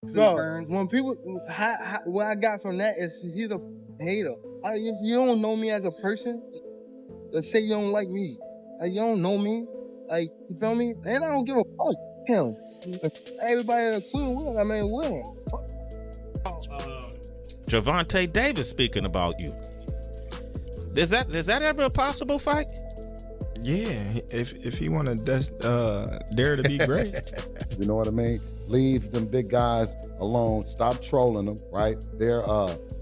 Bro, when people, what I got from that is he's a hater. If you don't know me as a person, let's say you don't like me, like you don't know me, like you feel me, and I don't give a fuck. Him, everybody including Will, I mean Will. Gervonta Davis speaking about you. Is that ever a possible fight? Yeah, if he want to dare to be great. You know what I mean? Leave them big guys alone. Stop trolling them, right? They're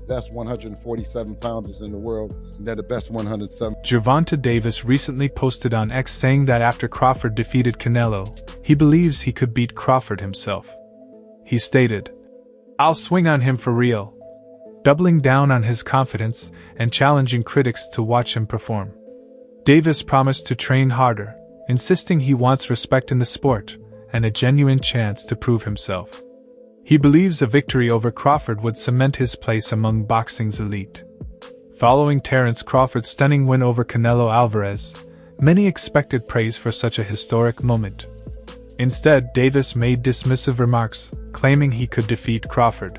best 147 pounders in the world, and they're the best 107. Gervonta Davis recently posted on X saying that after Crawford defeated Canelo, he believes he could beat Crawford himself. He stated, "I'll swing on him for real," doubling down on his confidence and challenging critics to watch him perform. Davis promised to train harder, insisting he wants respect in the sport and a genuine chance to prove himself. He believes a victory over Crawford would cement his place among boxing's elite. Following Terence Crawford's stunning win over Canelo Alvarez, many expected praise for such a historic moment. Instead, Davis made dismissive remarks, claiming he could defeat Crawford.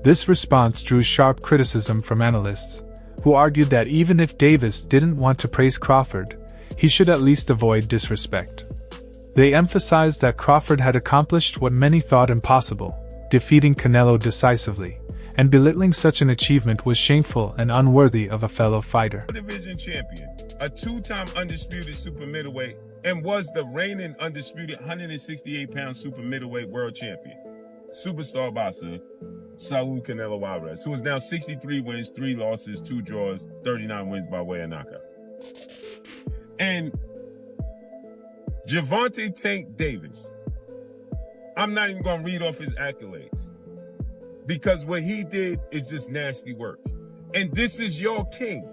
This response drew sharp criticism from analysts, who argued that even if Davis didn't want to praise Crawford, he should at least avoid disrespect. They emphasized that Crawford had accomplished what many thought impossible, defeating Canelo decisively, and belittling such an achievement was shameful and unworthy of a fellow fighter. Division champion, a two-time undisputed super middleweight, and was the reigning undisputed 168-pound super middleweight world champion. Superstar boxer, Saul Canelo Alvarez, who is now 63 wins, 3 losses, 2 draws, 39 wins by way of knockout. And Gervonta Tank Davis, I'm not even going to read off his accolades, because what he did is just nasty work. And this is your king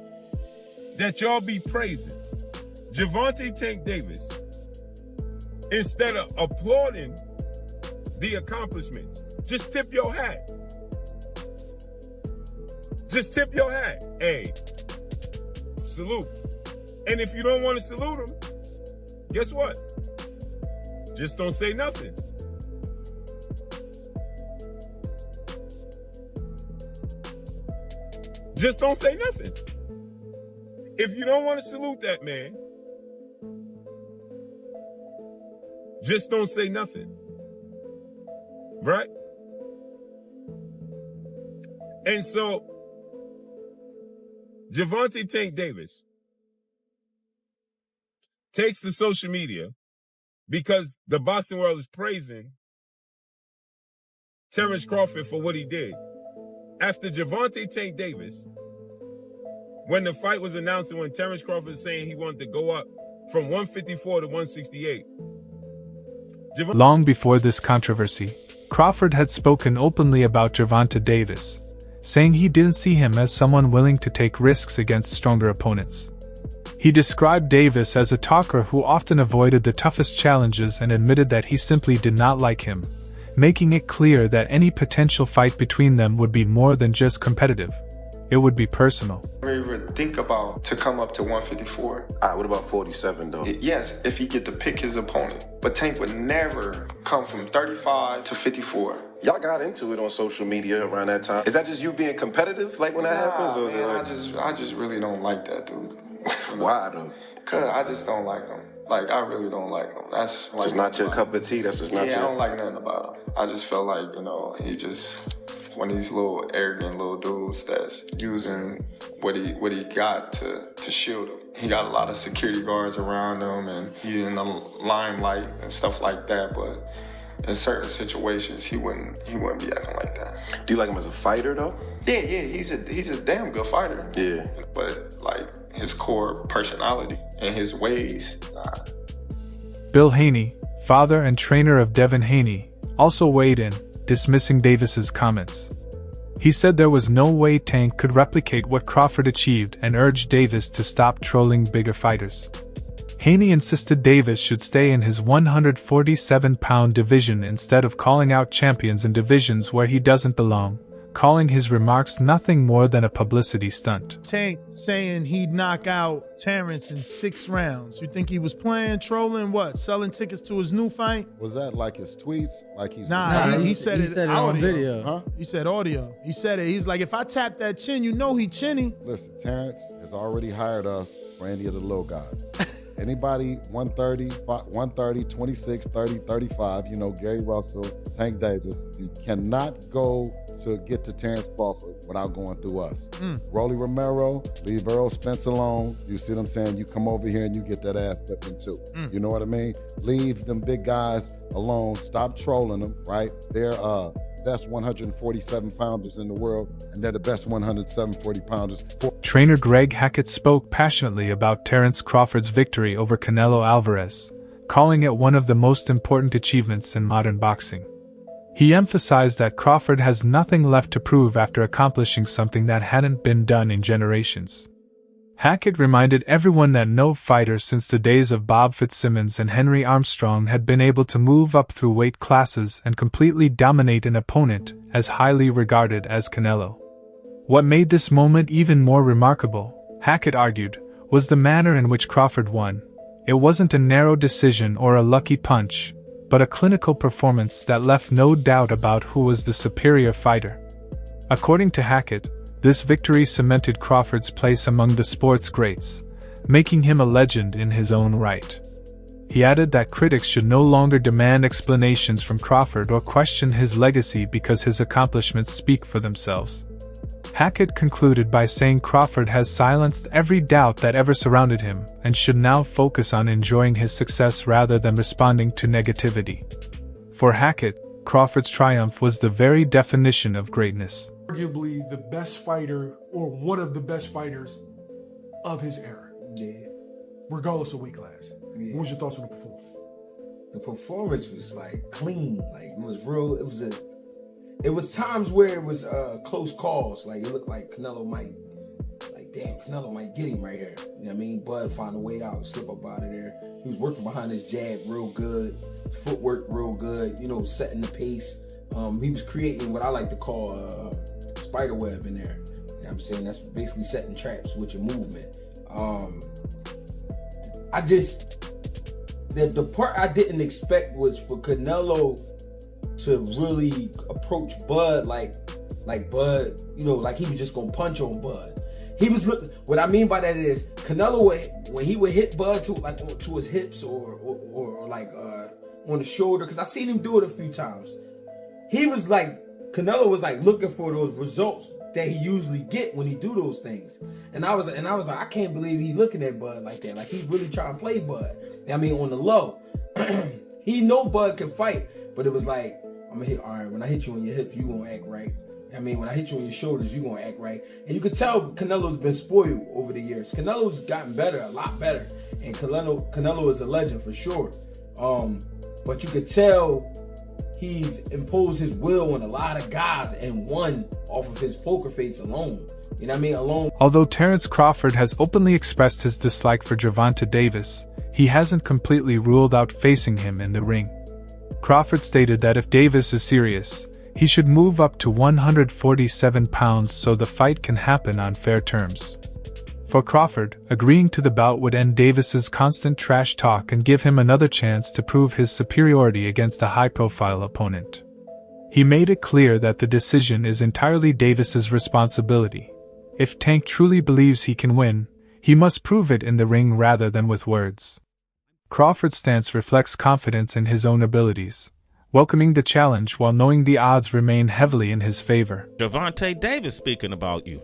that y'all be praising. Gervonta Tank Davis, instead of applauding the accomplishments, just tip your hat. Just tip your hat. Hey, salute. And if you don't want to salute him, guess what? Just don't say nothing. Just don't say nothing. If you don't want to salute that man, just don't say nothing. Right? And so, Gervonta Tank Davis takes to social media because the boxing world is praising Terence Crawford for what he did. After Gervonta Tank Davis, when the fight was announced and when Terence Crawford was saying he wanted to go up from 154 to 168. Long before this controversy, Crawford had spoken openly about Gervonta Davis, saying he didn't see him as someone willing to take risks against stronger opponents. He described Davis as a talker who often avoided the toughest challenges and admitted that he simply did not like him, making it clear that any potential fight between them would be more than just competitive. It would be personal. We would think about to come up to 154. What about 47 though? Yes, if he get to pick his opponent. But Tank would never come from 35 to 54. Y'all got into it on social media around that time. Is that just you being competitive, like when that happens? Or is it like... I just really don't like that dude. Why though? Cause I just don't like him. Like, I really don't like him. That's like, just not your cup of tea. That's just not your... Yeah, I don't like nothing about him. I just feel like, he just one of these little arrogant little dudes that's using what he got to shield him. He got a lot of security guards around him, and he's in the limelight and stuff like that. But in certain situations, he wouldn't be acting like that. Do you like him as a fighter though? Yeah, he's a damn good fighter. Yeah. But like his core personality and his ways. Nah. Bill Haney, father and trainer of Devin Haney, also weighed in, dismissing Davis's comments. He said there was no way Tank could replicate what Crawford achieved and urged Davis to stop trolling bigger fighters. Haney insisted Davis should stay in his 147-pound division instead of calling out champions in divisions where he doesn't belong, calling his remarks nothing more than a publicity stunt. Tank saying he'd knock out Terence in 6 rounds. You think he was playing, trolling, what? Selling tickets to his new fight? Was that like his tweets? Like he's Nah, he said it on audio. video. Huh? He said audio. He said it. He's like, if I tap that chin, you know he chinny. Listen, Terrence has already hired us for any of the little guys. Anybody 130, 26, 30, 35, you know, Gary Russell, Tank Davis, you cannot go to get to Terence Crawford without going through us. Rolly Romero, leave Earl Spence alone. You see what I'm saying? You come over here and you get that ass whipping too. You know what I mean? Leave them big guys alone. Stop trolling them, right? They're best 147 pounders in the world, and they're the best 140 pounders. Trainer Greg Hackett spoke passionately about Terence Crawford's victory over Canelo Alvarez, calling it one of the most important achievements in modern boxing. He emphasized that Crawford has nothing left to prove after accomplishing something that hadn't been done in generations. Hackett reminded everyone that no fighter since the days of Bob Fitzsimmons and Henry Armstrong had been able to move up through weight classes and completely dominate an opponent as highly regarded as Canelo. What made this moment even more remarkable, Hackett argued, was the manner in which Crawford won. It wasn't a narrow decision or a lucky punch, but a clinical performance that left no doubt about who was the superior fighter. According to Hackett, this victory cemented Crawford's place among the sport's greats, making him a legend in his own right. He added that critics should no longer demand explanations from Crawford or question his legacy because his accomplishments speak for themselves. Hackett concluded by saying Crawford has silenced every doubt that ever surrounded him and should now focus on enjoying his success rather than responding to negativity. For Hackett, Crawford's triumph was the very definition of greatness. Arguably the best fighter, or one of the best fighters of his era. Yeah. Regardless of weight class. Yeah. What was your thoughts on the performance? The performance was like clean. Like it was real. It was times where it was close calls. Like it looked like Canelo might, like damn, Canelo might get him right here. You know what I mean? Bud found a way out, slip up out of there. He was working behind his jab real good, footwork real good. You know, setting the pace. He was creating what I like to call spider web in there. You know what I'm saying? That's basically setting traps with your movement. The part I didn't expect was for Canelo to really approach Bud like Bud, you know, like he was just gonna punch on Bud. He was looking. What I mean by that is Canelo, when he would hit Bud to his hips or like on the shoulder, because I seen him do it a few times. He was like, Canelo was like looking for those results that he usually get when he do those things. And I was like, I can't believe he looking at Bud like that. Like he's really trying to play Bud. I mean, on the low. He know Bud can fight, but it was like, I'm gonna hit, all right, when I hit you on your hips, you gonna act right. I mean, when I hit you on your shoulders, you gonna act right. And you could tell Canelo's been spoiled over the years. Canelo's gotten better, a lot better. And Canelo is a legend for sure. But you could tell he's imposed his will on a lot of guys and won off of his poker face alone. You know what I mean? Alone. Although Terence Crawford has openly expressed his dislike for Gervonta Davis, he hasn't completely ruled out facing him in the ring. Crawford stated that if Davis is serious, he should move up to 147 pounds so the fight can happen on fair terms. For Crawford, agreeing to the bout would end Davis's constant trash talk and give him another chance to prove his superiority against a high-profile opponent. He made it clear that the decision is entirely Davis's responsibility. If Tank truly believes he can win, he must prove it in the ring rather than with words. Crawford's stance reflects confidence in his own abilities, welcoming the challenge while knowing the odds remain heavily in his favor. Gervonta Davis speaking about you.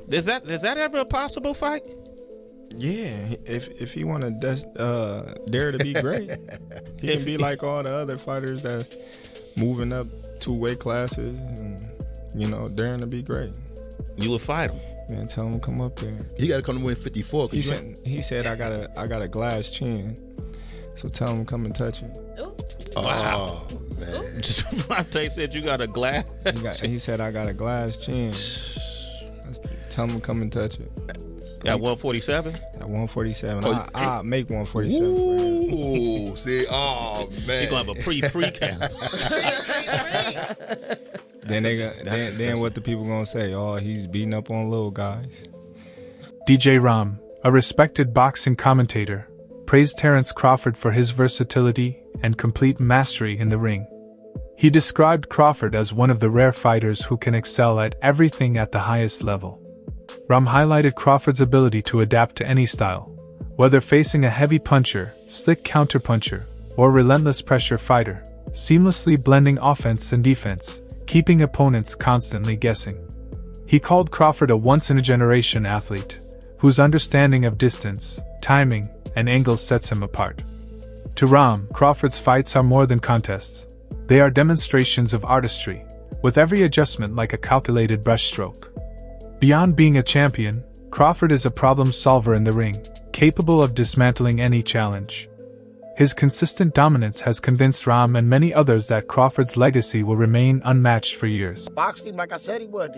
Is that ever a possible fight? Yeah, if he want to dare to be great, he can be like all the other fighters that moving up 2 weight classes and, you know, daring to be great. You would fight him. Man, tell him to come up there. He got to come to win 54. He said I got a glass chin, so tell him to come and touch it. Wow, man. Gervonta said you got a glass. He said I got a glass chin. Tell him to come and touch it. At 147? At 147. I'll make 147 for him. Ooh, see, oh, man. You're going to have a pre-camp. Then what the people gonna say? Oh, he's beating up on little guys. DJ Ram, a respected boxing commentator, praised Terence Crawford for his versatility and complete mastery in the ring. He described Crawford as one of the rare fighters who can excel at everything at the highest level. Ram highlighted Crawford's ability to adapt to any style, whether facing a heavy puncher, slick counterpuncher, or relentless pressure fighter, seamlessly blending offense and defense, keeping opponents constantly guessing. He called Crawford a once-in-a-generation athlete, whose understanding of distance, timing, and angles sets him apart. To Ram, Crawford's fights are more than contests. They are demonstrations of artistry, with every adjustment like a calculated brushstroke. Beyond being a champion, Crawford is a problem solver in the ring, capable of dismantling any challenge. His consistent dominance has convinced Ram and many others that Crawford's legacy will remain unmatched for years. Boxing, like I said he would.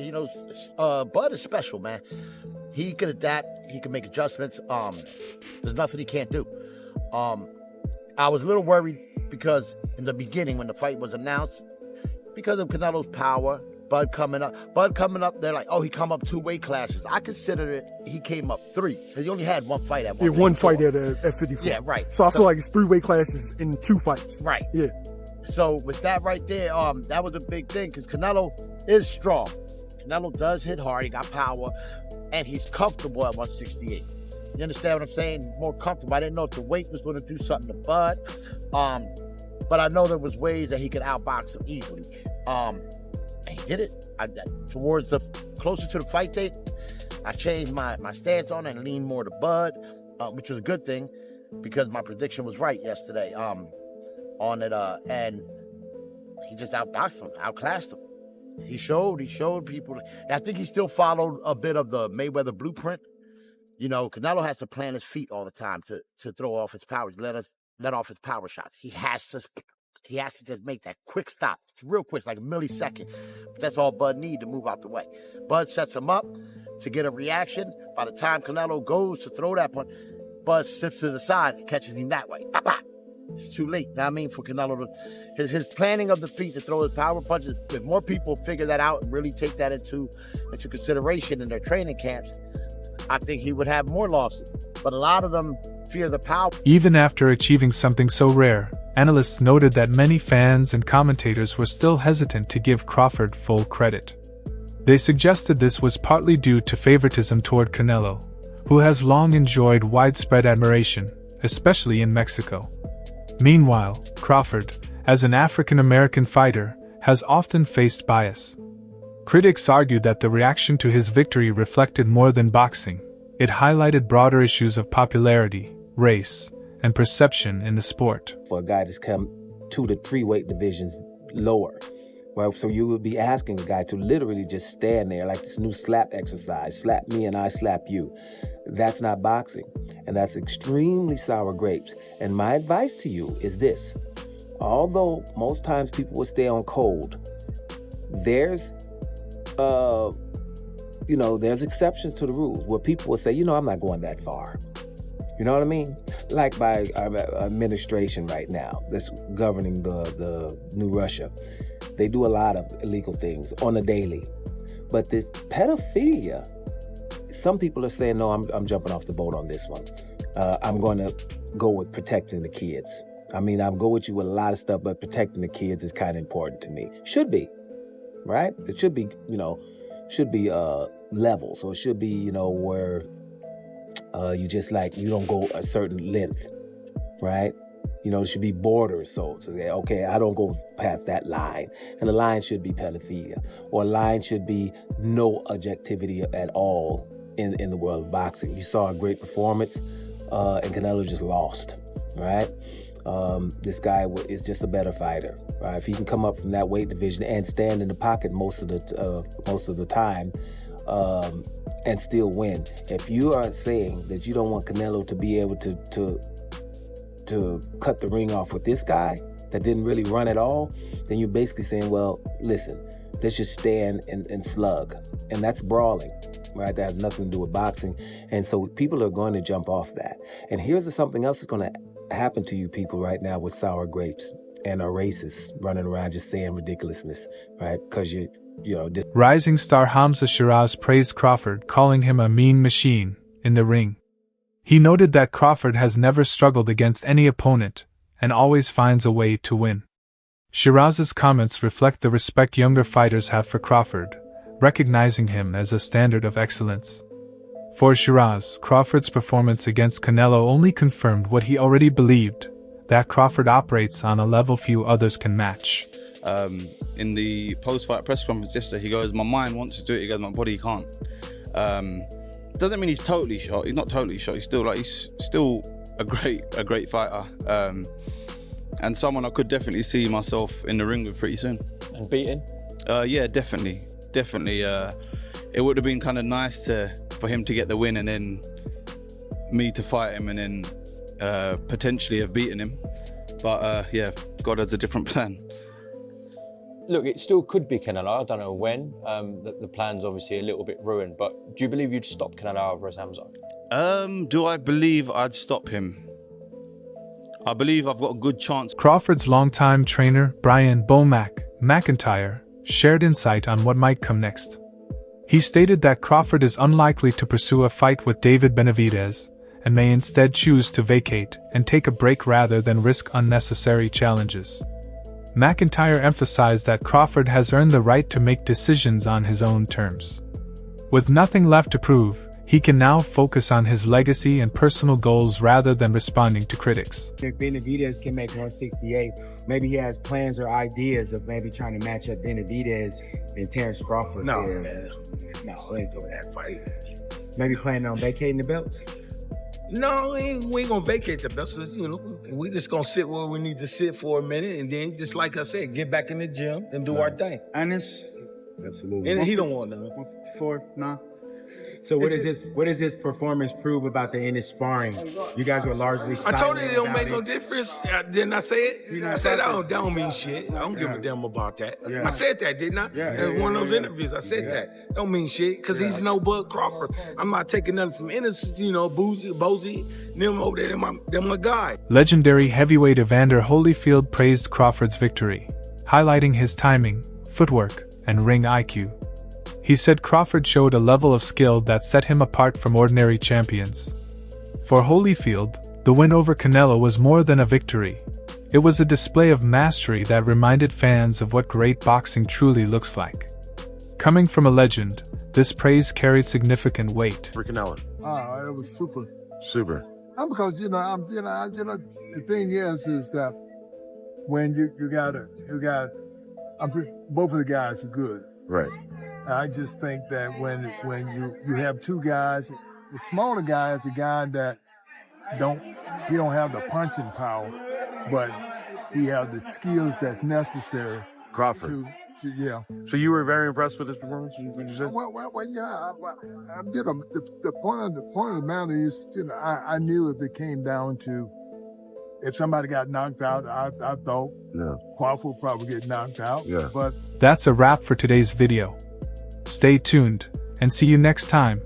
Bud is special, man. He can adapt. He can make adjustments. There's nothing he can't do. I was a little worried because in the beginning, when the fight was announced, because of Canelo's power, Bud coming up, they're like, oh, he come up 2 weight classes. I consider it he came up 3 because he only had one fight at 154. Yeah, one fight at 54. Yeah, right. So I feel like it's 3 weight classes in 2 fights. Right. Yeah. So with that right there, that was a big thing because Canelo is strong. Canelo does hit hard. He got power, and he's comfortable at 168. You understand what I'm saying? More comfortable. I didn't know if the weight was going to do something to Bud, but I know there was ways that he could outbox him easily. And he did it. Towards the closer to the fight date, I changed my stance on it and leaned more to Bud, which was a good thing because my prediction was right yesterday on it. And he just outboxed him, outclassed him. He showed people. And I think he still followed a bit of the Mayweather blueprint. Canelo has to plant his feet all the time to throw off his powers, let off his power shots. He has to just make that quick stop. It's real quick, like a millisecond. But that's all Bud needs to move out the way. Bud sets him up to get a reaction. By the time Canelo goes to throw that punch, Bud slips to the side and catches him that way. It's too late. For Canelo his planning of the feet to throw his power punches, if more people figure that out and really take that into consideration in their training camps, I think he would have more losses. But a lot of them fear the power. Even after achieving something so rare, analysts noted that many fans and commentators were still hesitant to give Crawford full credit. They suggested this was partly due to favoritism toward Canelo, who has long enjoyed widespread admiration, especially in Mexico. Meanwhile, Crawford, as an African-American fighter, has often faced bias. Critics argued that the reaction to his victory reflected more than boxing. It highlighted broader issues of popularity, race, and perception in the sport. For a guy that's come 2 to 3 weight divisions lower, well, so you would be asking a guy to literally just stand there like this new slap exercise, slap me and I slap you. That's not boxing, and that's extremely sour grapes. And my advice to you is this: although most times people will stay on cold, there's exceptions to the rules where people will say, I'm not going that far. You know what I mean? Like by our administration right now that's governing the New Russia. They do a lot of illegal things on a daily. But this pedophilia, some people are saying, no, I'm jumping off the boat on this one. I'm going to go with protecting the kids. I'll go with you with a lot of stuff, but protecting the kids is kind of important to me. Should be, right? It should be, levels, or it should be, where you don't go a certain length, right? There should be borders, so to say, okay, I don't go past that line. And the line should be pedophilia, or a line should be no objectivity at all in the world of boxing. You saw a great performance, and Canelo just lost, right? This guy is just a better fighter, right? If he can come up from that weight division and stand in the pocket most of the time, and still win. If you are saying that you don't want Canelo to be able to cut the ring off with this guy that didn't really run at all, then you're basically saying, well, listen, let's just stand and slug. And that's brawling, right? That has nothing to do with boxing. And so people are going to jump off that. And here's something else that's going to happen to you people right now with sour grapes. and are racist, running around just saying ridiculousness, right? Because Rising star Hamza Shiraz praised Crawford, calling him a mean machine in the ring. He noted that Crawford has never struggled against any opponent and always finds a way to win. Shiraz's comments reflect the respect younger fighters have for Crawford, recognizing him as a standard of excellence. For Shiraz, Crawford's performance against Canelo only confirmed what he already believed, that Crawford operates on a level few others can match. In the post-fight press conference yesterday, he goes, my mind wants to do it, he goes, my body can't. Doesn't mean he's totally shot. He's not totally shot. He's still a great fighter, and someone I could definitely see myself in the ring with pretty soon. And beating? Yeah, definitely. It would have been kind of nice for him to get the win and then me to fight him and then potentially have beaten him. But yeah, God has a different plan. Look, it still could be Canelo. I don't know when. The plan's obviously a little bit ruined, but do you believe you'd stop Canelo versus Hamza? Do I believe I'd stop him? I believe I've got a good chance. Crawford's longtime trainer, Brian Bomac McIntyre, shared insight on what might come next. He stated that Crawford is unlikely to pursue a fight with David Benavidez, and may instead choose to vacate and take a break rather than risk unnecessary challenges. McIntyre emphasized that Crawford has earned the right to make decisions on his own terms. With nothing left to prove, he can now focus on his legacy and personal goals rather than responding to critics. If Benavidez can make 168, maybe he has plans or ideas of maybe trying to match up Benavidez and Terence Crawford. No, man. No, we ain't doing that fight. Maybe planning on vacating the belts? No, we ain't gonna vacate the belts. You know, we just gonna sit where we need to sit for a minute, and then, just like I said, get back in the gym and do our thing. Honest? Absolutely. And he don't want none. 154? No. So what does this performance prove about the end of sparring? You guys were largely silent. I told you it don't make no difference. Didn't I say it? I said that don't mean shit. I don't give a damn about that. Yeah. I said that, didn't I? In one of those interviews, I said that. Don't mean shit, because he's no Bud Crawford. I'm not taking nothing from innocent, Bozy, them over there, they're my guy. Legendary heavyweight Evander Holyfield praised Crawford's victory, highlighting his timing, footwork, and ring IQ. He said Crawford showed a level of skill that set him apart from ordinary champions. For Holyfield, the win over Canelo was more than a victory. It was a display of mastery that reminded fans of what great boxing truly looks like. Coming from a legend, this praise carried significant weight. For Canelo. Oh, it was super. Super. Because the thing is that when you got both of the guys are good. Right. I just think that when you have two guys, the smaller guy is a guy that don't have the punching power, but he has the skills that's necessary. Crawford. Yeah. So you were very impressed with his performance? Would you say? Well, yeah. The point of the matter is, I knew if it came down to if somebody got knocked out, I thought Crawford would probably get knocked out. Yeah. But that's a wrap for today's video. Stay tuned, and see you next time.